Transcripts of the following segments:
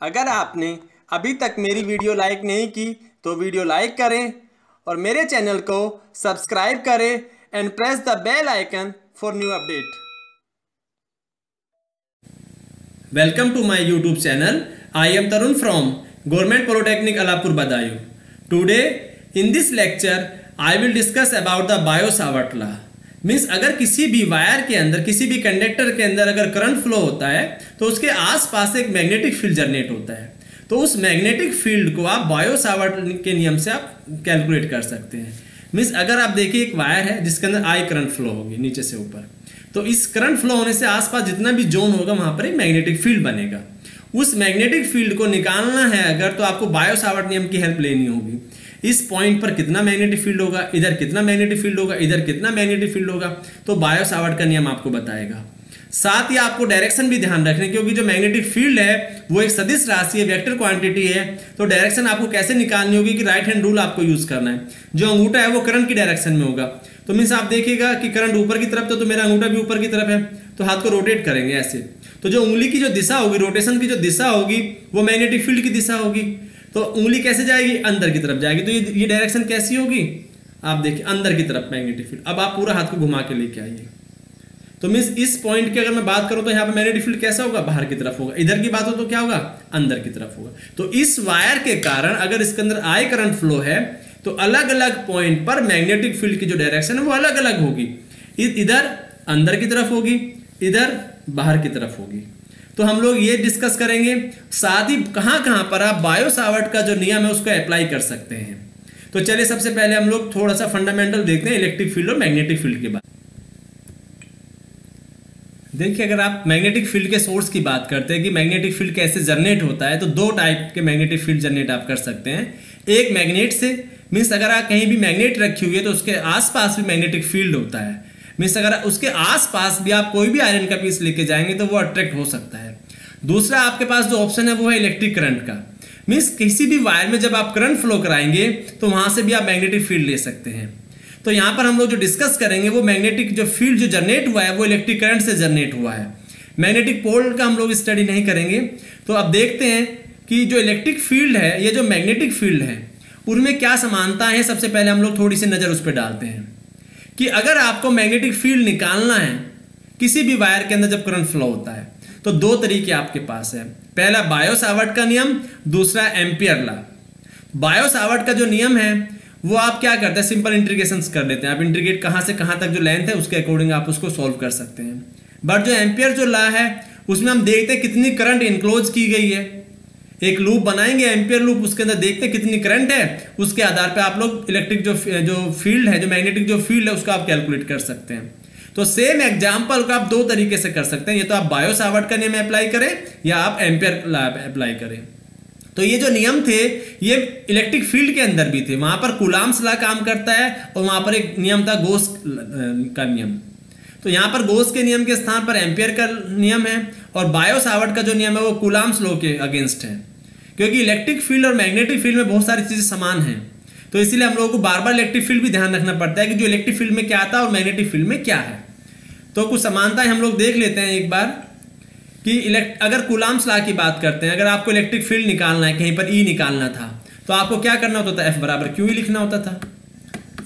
अगर आपने अभी तक मेरी वीडियो लाइक नहीं की तो वीडियो लाइक करें और मेरे चैनल को सब्सक्राइब करें and press the bell icon for new update. Welcome to my YouTube channel. I am Tarun from Government Polytechnic Alapur Badayu. Today in this lecture I will discuss about the Biot-Savart law. Means अगर किसी भी wire के अंदर किसी भी conductor के अंदर अगर करंट फ्लो होता है तो उसके आसपास एक मैग्नेटिक फील्ड जनरेट होता है, तो उस मैग्नेटिक फील्ड को आप बायो-सावर्ट के नियम से आप कैलकुलेट कर सकते हैं। मीन्स अगर आप देखिए एक वायर है जिसके अंदर आई करंट फ्लो होगी नीचे से ऊपर, तो इस करंट फ्लो होने से आसपास जितना भी जोन होगा वहां पर एक मैग्नेटिक फील्ड बनेगा। उस मैग्नेटिक फील्ड को निकालना है अगर तो आपको बायो-सावर्ट नियम की हेल्प लेनी होगी। इस पॉइंट पर कितना मैग्नेटिक फील्ड होगा, इधर कितना मैग्नेटिक फील्ड होगा, इधर कितना मैग्नेटिक फील्ड होगा, तो बायो-सावर्ट का नियम आपको बताएगा। साथ ही आपको डायरेक्शन भी ध्यान रखना है, क्योंकि जो मैग्नेटिक फील्ड है वो एक सदिश राशि है, वेक्टर क्वांटिटी है, तो डायरेक्शन आपको कैसे निकालनी होगी कि राइट हैंड रूल आपको यूज करना है। जो अंगूठा है वो करंट की डायरेक्शन में होगा, तो मीन्स आप देखिएगा कि करंट ऊपर की तरफ, तो मेरा अंगूठा भी ऊपर की तरफ है, तो हाथ को रोटेट करेंगे ऐसे, तो जो उंगली की जो दिशा होगी, रोटेशन की जो दिशा होगी वो मैग्नेटिक फील्ड की दिशा होगी। तो उंगली कैसे जाएगी, अंदर की तरफ जाएगी, तो ये डायरेक्शन कैसी होगी, आप देखिए अंदर की तरफ मैग्नेटिक फील्ड। अब आप पूरा हाथ को घुमा के लेके आइए, तो मीन्स इस पॉइंट की अगर मैं बात करूं तो यहाँ पे मैग्नेटिक फील्ड कैसा होगा, बाहर की तरफ होगा। इधर की बात हो तो क्या होगा, अंदर की तरफ होगा। तो इस वायर के कारण अगर इसके अंदर आई करंट फ्लो है तो अलग अलग पॉइंट पर मैग्नेटिक फील्ड की जो डायरेक्शन है वो अलग अलग होगी। इधर अंदर की तरफ होगी, इधर बाहर की तरफ होगी। तो हम लोग ये डिस्कस करेंगे, साथ ही कहां कहां पर आप बायो-सावर्ट का जो नियम है उसको अप्लाई कर सकते हैं। तो चलिए सबसे पहले हम लोग थोड़ा सा फंडामेंटल देखते हैं इलेक्ट्रिक फील्ड और मैग्नेटिक फील्ड के बारे में। देखिए अगर आप मैग्नेटिक फील्ड के सोर्स की बात करते हैं कि मैग्नेटिक फील्ड कैसे जनरेट होता है, तो दो टाइप के मैग्नेटिक फील्ड जनरेट आप कर सकते हैं। एक मैग्नेट से, मीन्स अगर आप कहीं भी मैग्नेट रखी हुई है तो उसके आसपास भी मैग्नेटिक फील्ड होता है। मीन्स अगर उसके आसपास भी आप कोई भी आयरन का पीस लेके जाएंगे तो वो अट्रैक्ट हो सकता है। दूसरा आपके पास जो ऑप्शन है वो है इलेक्ट्रिक करंट का। मीन्स किसी भी वायर में जब आप करंट फ्लो कराएंगे तो वहां से भी आप मैग्नेटिक फील्ड ले सकते हैं। तो यहां पर हम लोग जो डिस्कस करेंगे वो मैग्नेटिक जो फील्ड जो जनरेट हुआ है वो इलेक्ट्रिक करंट से जनरेट हुआ है। मैग्नेटिक पोल का हम लोग स्टडी नहीं करेंगे। तो अब देखते हैं कि जो इलेक्ट्रिक फील्ड है, ये जो मैग्नेटिक फील्ड है, उनमें क्या समानताएं हैं। सबसे पहले हम लोग थोड़ी सी नजर उस पर डालते हैं कि अगर आपको मैग्नेटिक फील्ड निकालना है किसी भी वायर के अंदर जब करंट फ्लो होता है तो दो तरीके आपके पास है। पहला बायो-सावर्ट का नियम, दूसरा एम्पियर लॉ। बायो-सावर्ट का जो नियम है वो आप क्या करते हैं, सिंपल इंटीग्रेशंस कर लेते हैं। आप इंटीग्रेट कहां से कहां तक जो लेंथ है उसके अकॉर्डिंग आप उसको सॉल्व कर सकते हैं। बट जो एम्पियर जो लॉ है उसमें हम देखते हैं कितनी करंट इनक्लोज की गई है। एक लूप बनाएंगे एम्पियर लूप, उसके अंदर देखते हैं कितनी करंट है, उसके आधार पे आप लोग इलेक्ट्रिक जो फील्ड है, जो मैग्नेटिक जो फील्ड है उसको आप कैलकुलेट कर सकते हैं। तो सेम एग्जांपल को आप दो तरीके से कर सकते हैं, ये तो आप बायो-सावर्ट का नियम अप्लाई करें या आप एम्पियर लॉ अप्लाई करें। तो ये जो नियम थे ये इलेक्ट्रिक फील्ड के अंदर भी थे, वहां पर कूलॉम्स लॉ काम करता है और वहां पर एक नियम था गोस का नियम। तो यहां पर गोस के नियम के स्थान पर एम्पियर का नियम है और बायो-सावर्ट का जो नियम है वो कूलॉम्स लॉ के अगेंस्ट है, क्योंकि इलेक्ट्रिक फील्ड और मैग्नेटिक फील्ड में बहुत सारी चीजें समान हैं। तो इसीलिए हम लोगों को बार बार इलेक्ट्रिक फील्ड भी ध्यान रखना पड़ता है कि जो इलेक्ट्रिक फील्ड में क्या आता है और मैग्नेटिक फील्ड में क्या है। तो कुछ समानताएं हम लोग देख लेते हैं एक बार कि अगर कूलॉम्स लॉ की बात करते हैं, अगर आपको इलेक्ट्रिक फील्ड निकालना है, कहीं पर ई निकालना था तो आपको क्या करना होता था, एफ बराबर क्यू ई लिखना होता था।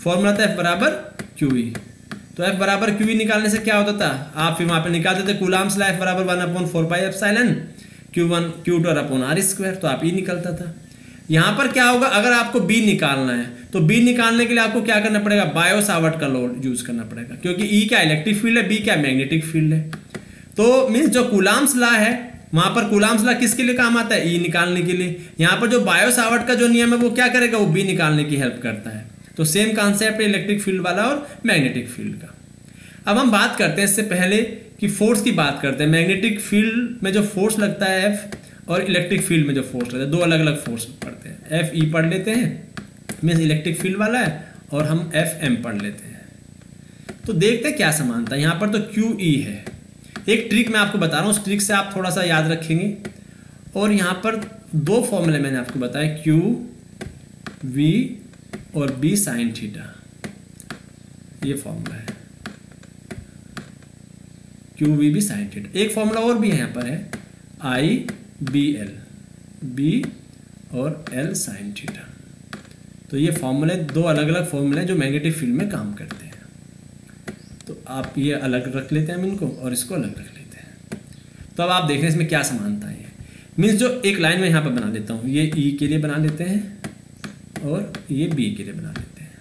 फॉर्मूला था एफ बराबर क्यू ई। तो एफ बराबर क्यू ई निकालने से क्या होता था, आप फिर वहां पर निकालते थे कूलॉम्स लॉ एफ बराबर 1/4πε Q1 Q2 upon are square, तो आप ई निकलता था। यहां पर क्या होगा, अगर आपको बी निकालना है तो बी निकालने के लिए आपको क्या करना पड़ेगा, बायो-सावर्ट का लॉ यूज करना पड़ेगा, क्योंकि ई क्या इलेक्ट्रिक फील्ड है, बी क्या मैग्नेटिक फील्ड है। तो मीन्स जो कूलॉम्स लॉ है वहां पर कूलॉम्स लॉ किसके लिए काम आता है, ई निकालने के लिए। यहां पर जो बायो-सावर्ट का जो नियम है वो क्या करेगा, वो बी निकालने की हेल्प करता है। तो सेम कॉन्सेप्ट है इलेक्ट्रिक फील्ड वाला और मैग्नेटिक फील्ड का। अब हम बात करते हैं इससे पहले कि फोर्स की बात करते हैं। मैग्नेटिक फील्ड में जो फोर्स लगता है एफ और इलेक्ट्रिक फील्ड में जो फोर्स लगता है, दो अलग अलग फोर्स पढ़ते हैं। एफ ई पढ़ लेते हैं, मीन्स इलेक्ट्रिक फील्ड वाला है, और हम एफ एम पढ़ लेते हैं। तो देखते हैं क्या समानता है। यहाँ पर तो क्यू ई है। एक ट्रिक मैं आपको बता रहा हूँ, उस ट्रिक से आप थोड़ा सा याद रखेंगे। और यहाँ पर दो फॉर्मूले मैंने आपको बताया, क्यू वी और बी साइन थीटा, ये फॉर्मूला है q v B sine theta. एक फॉर्मूला और भी है यहाँ पर है आई बी एल, बी और एल साइन थीटा। तो ये फॉर्मूले, दो अलग अलग फॉर्मूले जो मैग्नेटिक फील्ड में काम करते हैं। तो आप ये अलग रख लेते हैं हम इनको, और इसको अलग रख लेते हैं। तो अब आप देख रहे हैं इसमें क्या समानता है। मीन्स जो एक लाइन में यहाँ पर बना देता हूँ, ये ई के लिए बना लेते हैं और ये बी के लिए बना लेते हैं।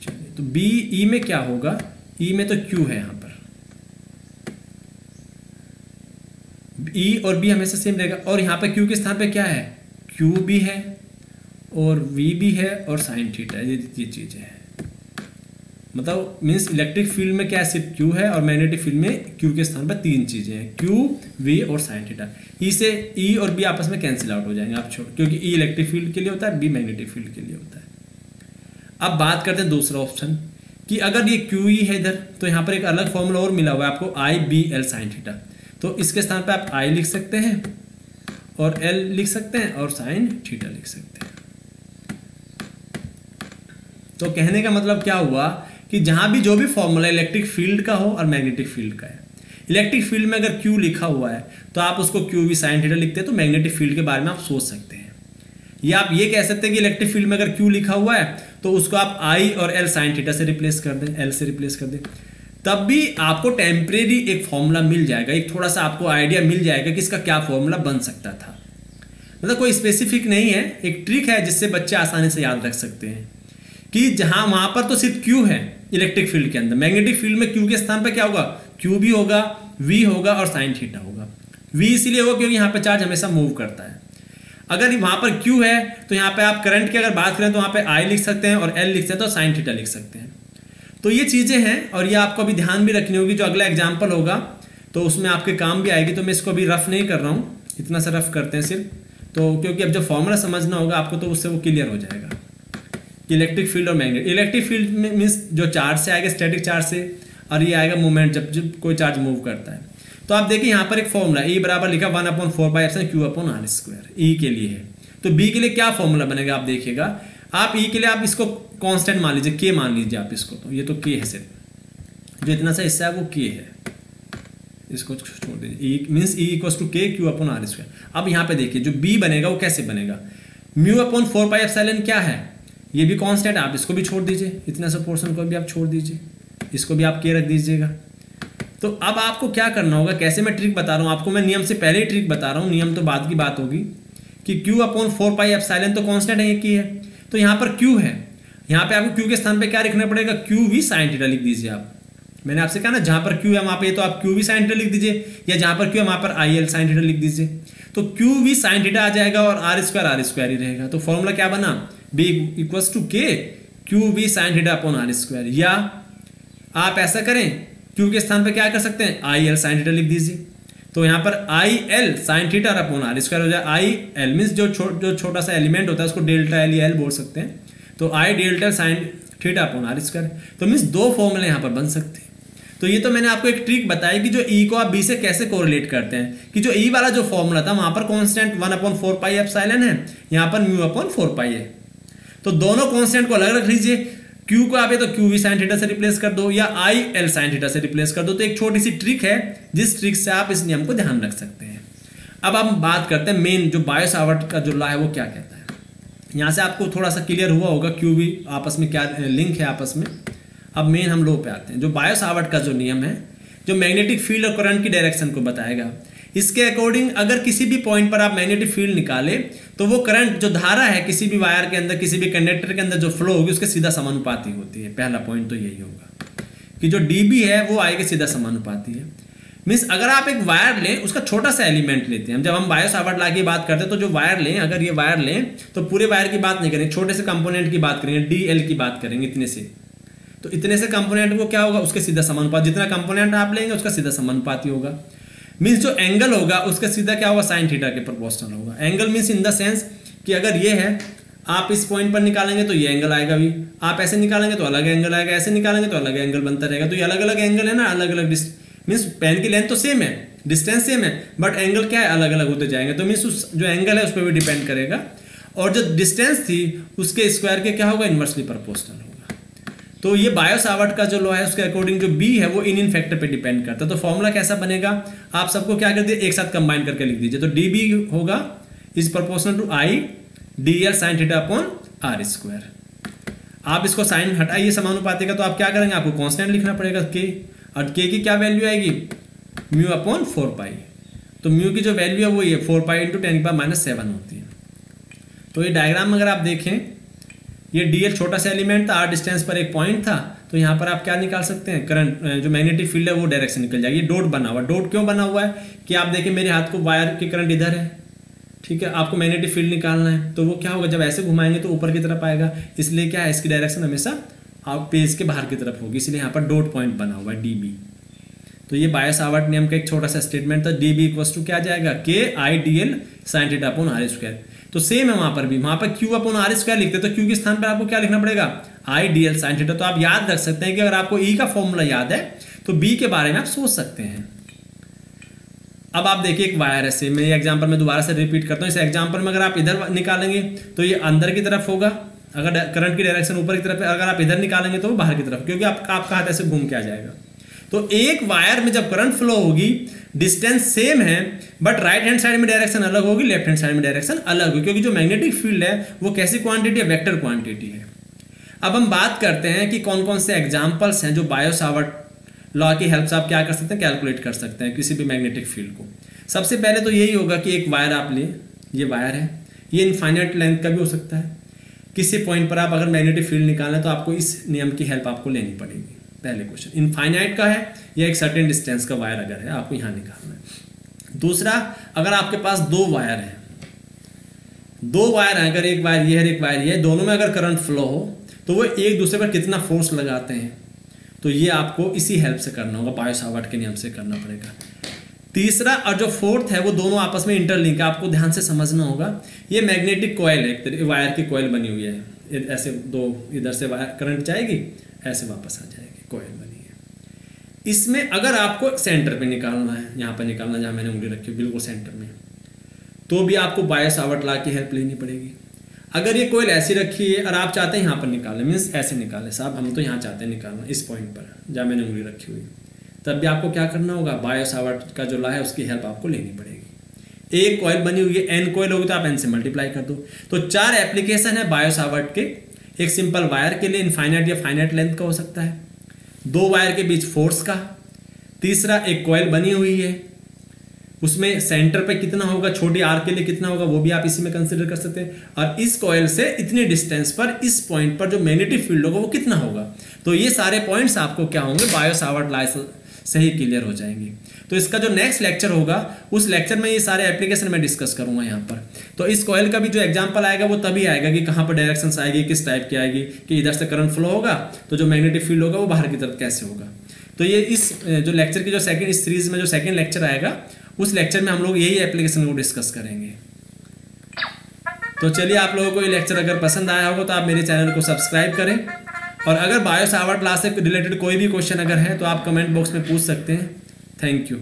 चलिए, तो बी ई में क्या होगा, ई में तो क्यू है यहाँ पर, ई और बी हमेशा सेम रहेगा। और यहाँ पे क्यू के स्थान पे क्या है, क्यू भी है और वी भी है और साइन थीटा, ये चीजें हैं। मतलब मीन्स इलेक्ट्रिक फील्ड में क्या है, सिर्फ क्यू है, और मैग्नेटिक फील्ड में क्यू के स्थान पर तीन चीजें हैं, क्यू वी और साइन थीटा। ई से ई और बी आपस में कैंसिल आउट हो जाएंगे, आप छोड़, क्योंकि ई इलेक्ट्रिक फील्ड के लिए होता है, बी मैग्नेटिक फील्ड के लिए होता है। अब बात करते हैं दूसरा ऑप्शन कि अगर ये क्यू ई है इधर, तो यहाँ पर एक अलग फॉर्मूला और मिला हुआ है आपको, आई बी एल साइन थीटा। तो इसके स्थान पर आप आई लिख सकते हैं और एल लिख सकते हैं और साइन थीटा लिख सकते हैं। तो कहने का मतलब क्या हुआ कि जहां भी जो भी फॉर्मूला इलेक्ट्रिक फील्ड का हो और मैग्नेटिक फील्ड का है, इलेक्ट्रिक फील्ड में अगर क्यू लिखा हुआ है तो आप उसको क्यू वी साइन थीटा लिखते हैं, तो मैग्नेटिक फील्ड के बारे में आप सोच सकते हैं। या आप ये कह सकते हैं कि इलेक्ट्रिक फील्ड में अगर क्यू लिखा हुआ है तो उसको आप आई और एल साइन थीटा से रिप्लेस कर दें, एल से रिप्लेस कर दें, तब भी आपको टेम्परेरी एक फॉर्मूला मिल जाएगा, एक थोड़ा सा आपको आइडिया मिल जाएगा कि इसका क्या फॉर्मूला बन सकता था। मतलब कोई स्पेसिफिक नहीं है, एक ट्रिक है जिससे बच्चे आसानी से याद रख सकते हैं कि जहां वहां पर तो सिर्फ क्यू है इलेक्ट्रिक फील्ड के अंदर, मैग्नेटिक फील्ड में क्यू के स्थान पर क्या होगा, क्यू भी होगा, वी होगा और साइन थीटा होगा। वी इसीलिए होगा क्योंकि यहाँ पे चार्ज हमेशा मूव करता है। अगर वहां पर क्यू है तो यहाँ पे आप करंट की अगर बात करें तो वहां पे आई लिख सकते हैं और एल लिख सकते हैं, तो साइन थीटा लिख सकते हैं। तो ये चीजें हैं और ये आपको अभी ध्यान भी रखनी होगी। जो अगला एग्जाम्पल होगा तो उसमें आपके काम भी आएगी। तो मैं इसको अभी रफ नहीं कर रहा हूँ, इतना सा रफ करते हैं सिर्फ, तो क्योंकि अब जब फॉर्मूला समझना होगा आपको तो उससे वो क्लियर हो जाएगा कि इलेक्ट्रिक फील्ड और मैग्नेटिक। इलेक्ट्रिक फील्ड में मीन्स जो चार्ज से आएगा स्टैटिक चार्ज से, और ये आएगा मूवमेंट जब कोई चार्ज मूव करता है। तो आप देखिए यहाँ पर एक फॉर्मूला E बराबर लिखा 1/4 Q अपॉन R स्क्वायर, ई के लिए है। तो बी के लिए क्या फॉर्मूला बनेगा आप देखिएगा। आप ई के लिए आप इसको कांस्टेंट मान लीजिए, के मान लीजिए आप इसको, तो ये तो के है सिर्फ, जो इतना सा हिस्सा है वो के है, इसको छोड़ दीजिए। E means E equals to K Q upon R square. अब यहाँ पे देखिए जो बी बनेगा वो कैसे बनेगा, म्यू अपॉन 4πε क्या है, ये भी कांस्टेंट, आप इसको भी छोड़ दीजिए, इतना सा पोर्शन को भी आप छोड़ दीजिए, इसको भी आप के रख दीजिएगा। तो अब आपको क्या करना होगा, कैसे मैं ट्रिक बता रहा हूँ आपको, मैं नियम से पहले ही ट्रिक बता रहा हूँ, नियम तो बाद की बात होगी कि Q अपॉन 4πε तो कांस्टेंट है, की है। तो यहाँ पर Q है, यहाँ पे आपको Q के स्थान पे क्या लिखना पड़ेगा, क्यू वी साइन थीटा लिख दीजिए आप। मैंने आपसे कहा ना जहाँ पर Q है वहाँ पे तो आप क्यू वी साइन थीटा लिख दीजिए, या जहाँ पर Q है वहाँ पर आई एल साइन थीटा लिख दीजिए। तो क्यू वी साइन थीटा आ जाएगा और आर स्क्वायर ही रहेगा। तो फॉर्मूला क्या बना, B equals to K q v sine theta upon are square. या आप ऐसा करें, क्यू के स्थान पे क्या कर सकते हैं, आई एल साइन थीटा लिख दीजिए। तो यहाँ पर I L sine theta upon are square हो जाए। आई एल मीन्स जो छोटा सा एलिमेंट होता है उसको डेल्टा एल या एल बोल सकते हैं। तो I delta sine theta upon are square. तो मीन्स दो फॉर्मूले यहाँ पर बन सकते हैं। तो ये तो मैंने आपको एक ट्रिक बताई कि जो ई को आप बी से कैसे कोरिलेट करते हैं, कि जो ई वाला जो फॉर्मूला था वहां पर कांस्टेंट 1/4πε है, यहाँ पर म्यू अपॉन 4π है। तो दोनों कांस्टेंट को अलग रख लीजिए, क्यू को आप तो क्यू वी साइन थीटा से रिप्लेस कर दो या आई एल साइन थीटा से रिप्लेस कर दो। तो एक छोटी सी ट्रिक है जिस ट्रिक से आप इस नियम को ध्यान रख सकते हैं। अब हम बात करते हैं मेन जो बायो सावर्ट का जो लॉ है वो क्या कहता है। यहाँ से आपको थोड़ा सा क्लियर हुआ होगा क्यू वी आपस में क्या लिंक है आपस में। अब मेन हम लो पे आते हैं। जो बायो सावर्ट का जो नियम है, जो मैग्नेटिक फील्ड और करंट की डायरेक्शन को बताएगा, इसके अकॉर्डिंग अगर किसी भी पॉइंट पर आप मैग्नेटिक फील्ड निकाले तो वो करंट जो धारा है किसी भी वायर के अंदर, किसी भी कंडक्टर के अंदर जो फ्लो होगी उसके सीधा समानुपाती होती है। पहला पॉइंट तो यही होगा कि जो डीबी है वो आई के सीधा समानुपाती है। मीन्स अगर आप एक वायर लें, उसका छोटा सा एलिमेंट लेते हैं, जब हम बायो सावर्ट लॉ की बात करते हैं तो जो वायर लें, अगर ये वायर लें तो पूरे वायर की बात नहीं करेंगे, छोटे से कंपोनेंट की बात करेंगे, डी एल की बात करेंगे, इतने से। तो इतने से कंपोनेंट को क्या होगा, उसके सीधा समानुपात, जितना कंपोनेंट आप लेंगे उसका सीधा समानुपाती होगा। मीन्स जो एंगल होगा उसका सीधा क्या होगा, साइन थीटा के प्रोपोर्शनल होगा। Angle means in the sense कि अगर ये है, आप इस पॉइंट पर निकालेंगे तो ये एंगल आएगा भी, आप ऐसे निकालेंगे तो अलग एंगल आएगा, ऐसे निकालेंगे तो अलग एंगल बनता रहेगा। तो ये अलग अलग एंगल है ना, अलग अलग मीन्स पेन की लेंथ तो सेम है, डिस्टेंस सेम है, बट एंगल क्या है, अलग अलग होते जाएंगे। तो मीन्स उस जो एंगल है उस पर भी डिपेंड करेगा, और जो डिस्टेंस थी उसके स्क्वायर के क्या होगा, इनवर्सली प्रोपोर्शनल होगा। तो ये बायो-सावर्ट का जो लॉ है उसके अकॉर्डिंग जो बी है वो इन फैक्टर पे डिपेंड करता है। तो फॉर्मूला कैसा बनेगा, आप सबको क्या कर दिए, एक साथ कंबाइन करके लिख दीजिए। तो डी बी होगा is proportional to I d L sine theta upon are square. आप इसको साइन हटाइए समानुपाती का, तो आप क्या करेंगे, आपको कांस्टेंट लिखना पड़ेगा के, और के की क्या वैल्यू आएगी, म्यू अपॉन 4 पाई। तो म्यू की जो वैल्यू है वो ये 4 पाई इंटू 10⁻⁻7 होती है। तो ये डायग्राम अगर आप देखें, ये डीएल छोटा सा एलिमेंट था, आर डिस्टेंस पर एक पॉइंट था, तो यहाँ पर आप क्या निकाल सकते हैं, करंट जो मैग्नेटिक फील्ड है वो डायरेक्शन निकल जाएगी। ये डॉट बना हुआ, डॉट क्यों बना हुआ है कि आप देखें मेरे हाथ को वायर की करंट इधर है, ठीक है, आपको मैग्नेटिक फील्ड निकालना है, तो वो क्या होगा, जब ऐसे घुमाएंगे तो ऊपर की तरफ आएगा, इसलिए क्या है, इसकी डायरेक्शन हमेशा आप पेज के बाहर की तरफ होगी, इसलिए यहाँ पर डॉट पॉइंट बना हुआ है डीबी। तो ये बायो-सावर्ट नियम का एक छोटा सा स्टेटमेंट था। डी बी इक्वल टू क्या जाएगा, K I d L sine theta upon are square. तो सेम है वहां पर भी, वहां पर क्यू अपॉन आर स्क्वायर लिखते, तो क्यू के स्थान पर आपको क्या लिखना पड़ेगा, आई डी एल साइन थीटा। तो आप याद रख सकते हैं कि अगर आपको ई का फॉर्मूला याद है तो बी के बारे में आप सोच सकते हैं। अब आप देखिए एक वायर है, सेम मैं ये एग्जांपल में दोबारा से रिपीट करता हूँ। इस एग्जांपल में अगर आप इधर निकालेंगे तो ये अंदर की तरफ होगा, अगर करंट की डायरेक्शन ऊपर की तरफ है, अगर आप इधर निकालेंगे तो वो बाहर की तरफ, क्योंकि आपका हाथ ऐसे घूम के आ जाएगा। तो एक वायर में जब करंट फ्लो होगी, डिस्टेंस सेम है, बट राइट हैंड साइड में डायरेक्शन अलग होगी, लेफ्ट हैंड साइड में डायरेक्शन अलग होगी, क्योंकि जो मैग्नेटिक फील्ड है वो कैसी क्वांटिटी है, वेक्टर क्वांटिटी है। अब हम बात करते हैं कि कौन कौन से एग्जाम्पल्स हैं जो बायो-सावर्ट लॉ की हेल्प से आप क्या कर सकते हैं, कैलकुलेट कर सकते हैं किसी भी मैग्नेटिक फील्ड को। सबसे पहले तो यही होगा कि एक वायर आप लें, ये वायर है, ये इनफाइनाइट लेंथ का भी हो सकता है। किसी पॉइंट पर आप अगर मैग्नेटिक फील्ड निकालें तो आपको इस नियम की हेल्प आपको लेनी पड़ेगी। पहले क्वेश्चन इनफाइनाइट का है या एक सर्टेन डिस्टेंस का वायर अगर है, आपको यहां निकालना है। दूसरा, अगर आपके पास दो वायर है, अगर एक वायर ये है एक वायर ये है, दोनों में अगर करंट फ्लो हो तो वो एक दूसरे पर कितना फोर्स लगाते हैं, तो ये आपको इसी हेल्प से करना होगा, बायो-सावर्ट के नियम से करना पड़ेगा। तीसरा और जो फोर्थ है वो दोनों आपस में इंटरलिंक है, आपको ध्यान से समझना होगा। ये मैग्नेटिक कॉइल है, वायर की कॉइल बनी हुई है, ऐसे दो इधर से वायर करंट जाएगी, ऐसे वापस आ जाएगी, कॉइल बनी है। इसमें अगर आपको सेंटर पे निकालना है, यहाँ पर निकालना जहाँ मैंने उंगली रखी है बिल्कुल सेंटर में, तो भी आपको बायो-सावर्ट लॉ की हेल्प लेनी पड़ेगी। अगर ये कॉइल ऐसी रखी है और आप चाहते हैं यहाँ पर निकालना, मीन्स ऐसे निकालें, साहब हम तो यहाँ चाहते हैं निकालना इस पॉइंट पर जहाँ मैंने उंगली रखी हुई, तब भी आपको क्या करना होगा, बायो-सावर्ट का जो लॉ है उसकी हेल्प आपको लेनी पड़ेगी। एक कॉइल बनी हुई है, एन कॉइल होगी तो आप एन से मल्टीप्लाई कर दो। तो 4 एप्लीकेशन है बायो-सावर्ट के। एक सिंपल वायर के लिए इनफाइनाइट या फाइनाइट लेंथ का हो सकता है, 2 वायर के बीच फोर्स का, तीसरा एक कॉइल बनी हुई है उसमें सेंटर पे कितना होगा, छोटी आर के लिए कितना होगा, वो भी आप इसी में कंसीडर कर सकते हैं, और इस कॉइल से इतने डिस्टेंस पर इस पॉइंट पर जो मैग्नेटिक फील्ड होगा वो कितना होगा। तो ये सारे पॉइंट्स आपको क्या होंगे, बायो-सावर्ट लॉ से ही क्लियर हो जाएंगे। तो इसका जो नेक्स्ट लेक्चर होगा उस लेक्चर में ये सारे एप्लीकेशन में डिस्कस करूंगा यहाँ पर। तो इस कॉइल का भी जो एग्जांपल आएगा वो तभी आएगा कि कहाँ पर डायरेक्शंस आएगी, किस टाइप की आएगी, कि इधर से करंट फ्लो होगा तो जो मैग्नेटिक फील्ड होगा वो बाहर की तरफ कैसे होगा। तो ये इस जो लेक्चर की जो सेकंड, इस सीरीज में जो सेकंड लेक्चर आएगा उस लेक्चर में हम लोग यही एप्लीकेशन को डिस्कस करेंगे। तो चलिए, आप लोगों को ये लेक्चर अगर पसंद आया होगा तो आप मेरे चैनल को सब्सक्राइब करें, और अगर बायो-सावर्ट लॉ से रिलेटेड कोई भी क्वेश्चन अगर है तो आप कमेंट बॉक्स में पूछ सकते हैं। Thank you.